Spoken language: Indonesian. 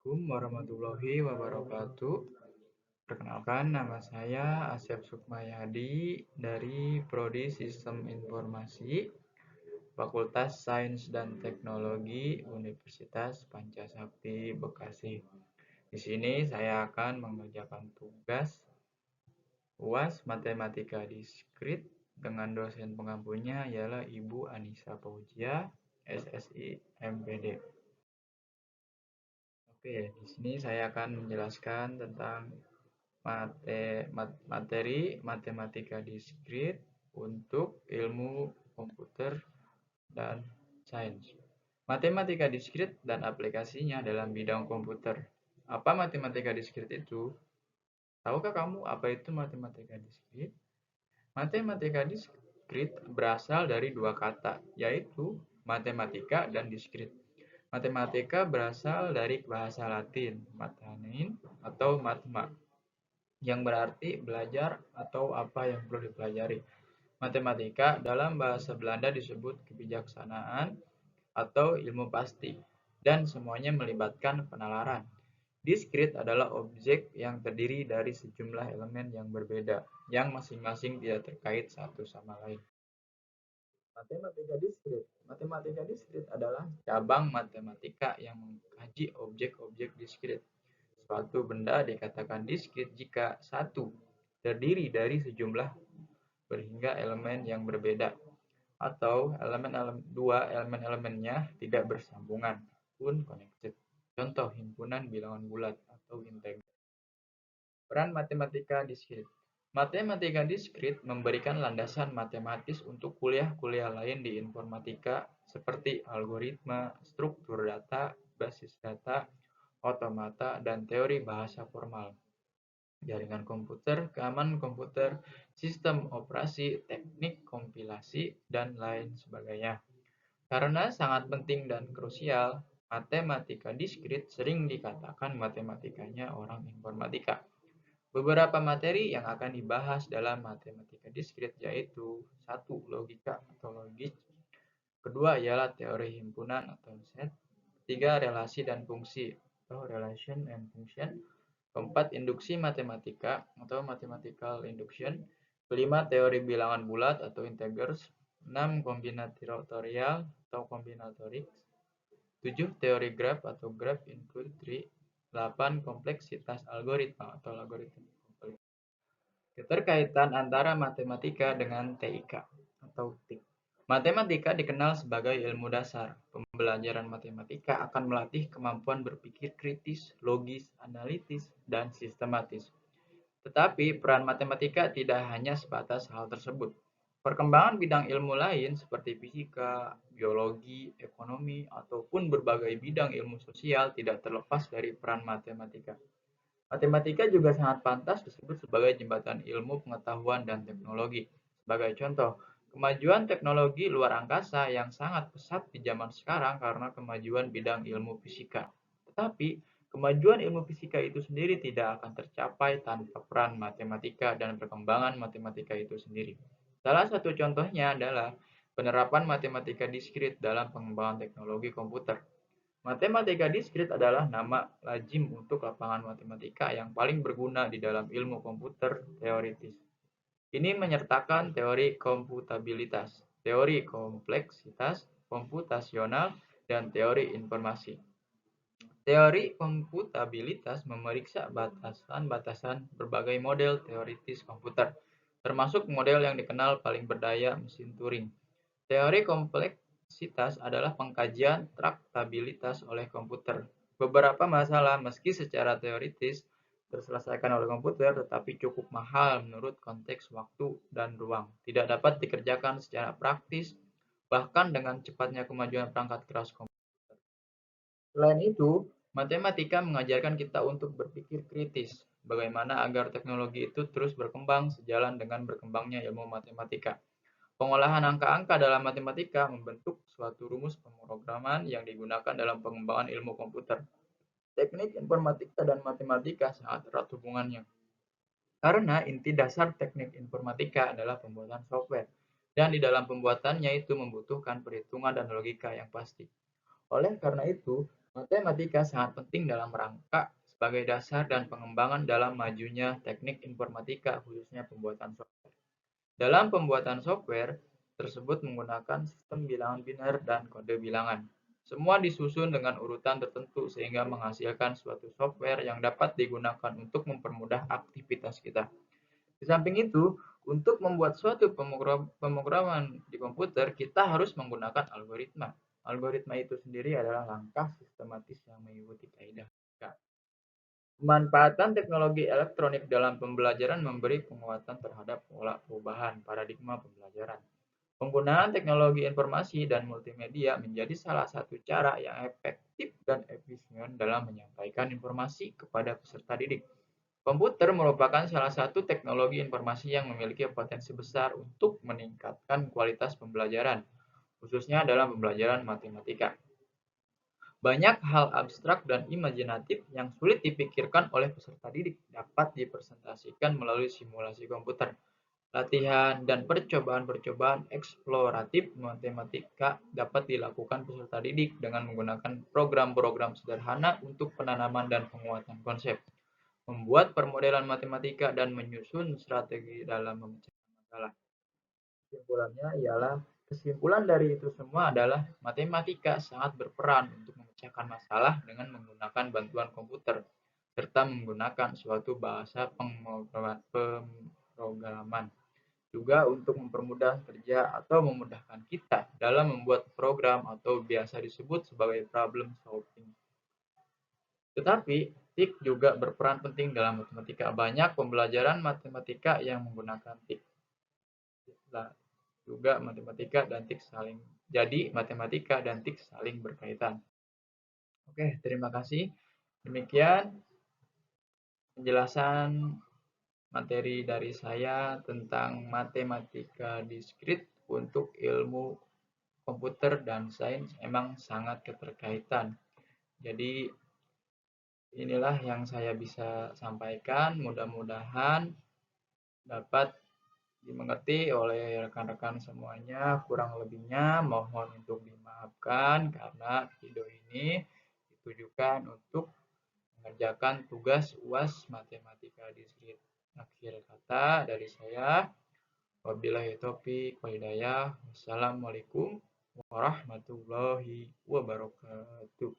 Assalamualaikum warahmatullahi wabarakatuh. Perkenalkan, nama saya Asep Sukmayadi dari Prodi Sistem Informasi, Fakultas Sains dan Teknologi Universitas Pancasakti Bekasi. Di sini saya akan mengerjakan tugas UAS Matematika Diskrit dengan dosen pengampunya ialah Ibu Anissa Fauzia, SSI MPD. Oke, di sini saya akan menjelaskan tentang materi matematika diskrit untuk ilmu komputer dan sains. Matematika diskrit dan aplikasinya dalam bidang komputer. Apa matematika diskrit itu? Tahukah kamu apa itu matematika diskrit? Matematika diskrit berasal dari dua kata, yaitu matematika dan diskrit. Matematika berasal dari bahasa Latin, matanein atau matma, yang berarti belajar atau apa yang perlu dipelajari. Matematika dalam bahasa Belanda disebut kebijaksanaan atau ilmu pasti, dan semuanya melibatkan penalaran. Diskrit adalah objek yang terdiri dari sejumlah elemen yang berbeda, yang masing-masing tidak terkait satu sama lain. Matematika diskrit. Matematika diskrit adalah cabang matematika yang mengkaji objek-objek diskrit. Suatu benda dikatakan diskrit jika satu terdiri dari sejumlah berhingga elemen yang berbeda, atau dua elemen-elemennya tidak bersambungan, unconnected. Contoh himpunan bilangan bulat atau integer. Peran matematika diskrit. Matematika diskrit memberikan landasan matematis untuk kuliah-kuliah lain di informatika seperti algoritma, struktur data, basis data, otomata, dan teori bahasa formal, jaringan komputer, keamanan komputer, sistem operasi, teknik kompilasi, dan lain sebagainya. Karena sangat penting dan krusial, matematika diskrit sering dikatakan matematikanya orang informatika. Beberapa materi yang akan dibahas dalam matematika diskrit yaitu: 1. Logika atau logis. Kedua ialah teori himpunan atau set. 3. Relasi dan fungsi atau relation and function. Keempat, induksi matematika atau mathematical induction. Kelima, teori bilangan bulat atau integers. 6. Kombinatorial atau combinatorics. 7. Teori graph atau graph include tree. 8. Kompleksitas algoritma atau algoritma. Keterkaitan antara matematika dengan TIK atau TIK. Matematika dikenal sebagai ilmu dasar. Pembelajaran matematika akan melatih kemampuan berpikir kritis, logis, analitis, dan sistematis. Tetapi peran matematika tidak hanya sebatas hal tersebut. Perkembangan bidang ilmu lain seperti fisika, biologi, ekonomi, ataupun berbagai bidang ilmu sosial tidak terlepas dari peran matematika. Matematika juga sangat pantas disebut sebagai jembatan ilmu pengetahuan dan teknologi. Sebagai contoh, kemajuan teknologi luar angkasa yang sangat pesat di zaman sekarang karena kemajuan bidang ilmu fisika. Tetapi, kemajuan ilmu fisika itu sendiri tidak akan tercapai tanpa peran matematika dan perkembangan matematika itu sendiri. Salah satu contohnya adalah penerapan matematika diskrit dalam pengembangan teknologi komputer. Matematika diskrit adalah nama lazim untuk lapangan matematika yang paling berguna di dalam ilmu komputer teoritis. Ini menyertakan teori komputabilitas, teori kompleksitas komputasional, dan teori informasi. Teori komputabilitas memeriksa batasan-batasan berbagai model teoritis komputer, termasuk model yang dikenal paling berdaya, mesin Turing. Teori kompleksitas adalah pengkajian traktabilitas oleh komputer. Beberapa masalah, meski secara teoritis terselesaikan oleh komputer, tetapi cukup mahal menurut konteks waktu dan ruang. Tidak dapat dikerjakan secara praktis, bahkan dengan cepatnya kemajuan perangkat keras komputer. Selain itu, matematika mengajarkan kita untuk berpikir kritis, bagaimana agar teknologi itu terus berkembang sejalan dengan berkembangnya ilmu matematika. Pengolahan angka-angka dalam matematika membentuk suatu rumus pemrograman yang digunakan dalam pengembangan ilmu komputer. Teknik informatika dan matematika sangat erat hubungannya. Karena inti dasar teknik informatika adalah pembuatan software, dan di dalam pembuatannya itu membutuhkan perhitungan dan logika yang pasti. Oleh karena itu, Matematika sangat penting dalam rangka sebagai dasar dan pengembangan dalam majunya teknik informatika, khususnya pembuatan software. Dalam pembuatan software tersebut menggunakan sistem bilangan biner dan kode bilangan. Semua disusun dengan urutan tertentu sehingga menghasilkan suatu software yang dapat digunakan untuk mempermudah aktivitas kita. Di samping itu, untuk membuat suatu pemrograman di komputer, kita harus menggunakan algoritma. Algoritma itu sendiri adalah langkah sistematis yang mengikuti kaidah. Pemanfaatan teknologi elektronik dalam pembelajaran memberi penguatan terhadap pola perubahan paradigma pembelajaran. Penggunaan teknologi informasi dan multimedia menjadi salah satu cara yang efektif dan efisien dalam menyampaikan informasi kepada peserta didik. Komputer merupakan salah satu teknologi informasi yang memiliki potensi besar untuk meningkatkan kualitas pembelajaran, khususnya dalam pembelajaran matematika. Banyak hal abstrak dan imajinatif yang sulit dipikirkan oleh peserta didik dapat dipresentasikan melalui simulasi komputer. Latihan dan percobaan-percobaan eksploratif matematika dapat dilakukan peserta didik dengan menggunakan program-program sederhana untuk penanaman dan penguatan konsep, membuat permodelan matematika, dan menyusun strategi dalam memecahkan masalah. Kesimpulan dari itu semua adalah matematika sangat berperan untuk memecahkan masalah dengan menggunakan bantuan komputer serta menggunakan suatu bahasa pemrograman, juga untuk mempermudah kerja atau memudahkan kita dalam membuat program atau biasa disebut sebagai problem solving. Tetapi TIK juga berperan penting dalam matematika. Banyak pembelajaran matematika yang menggunakan TIK. Juga matematika dan TIK saling matematika dan TIK saling berkaitan. Oke, terima kasih. Demikian penjelasan materi dari saya tentang matematika diskrit untuk ilmu komputer dan sains emang sangat keterkaitan. Jadi inilah yang saya bisa sampaikan. Mudah-mudahan dapat dimengerti oleh rekan-rekan semuanya. Kurang lebihnya mohon untuk dimaafkan karena video ini ditujukan untuk mengerjakan tugas UAS Matematika Diskrit. Akhir kata dari saya, wabillahi taufiq wal hidayah. Wassalamualaikum warahmatullahi wabarakatuh.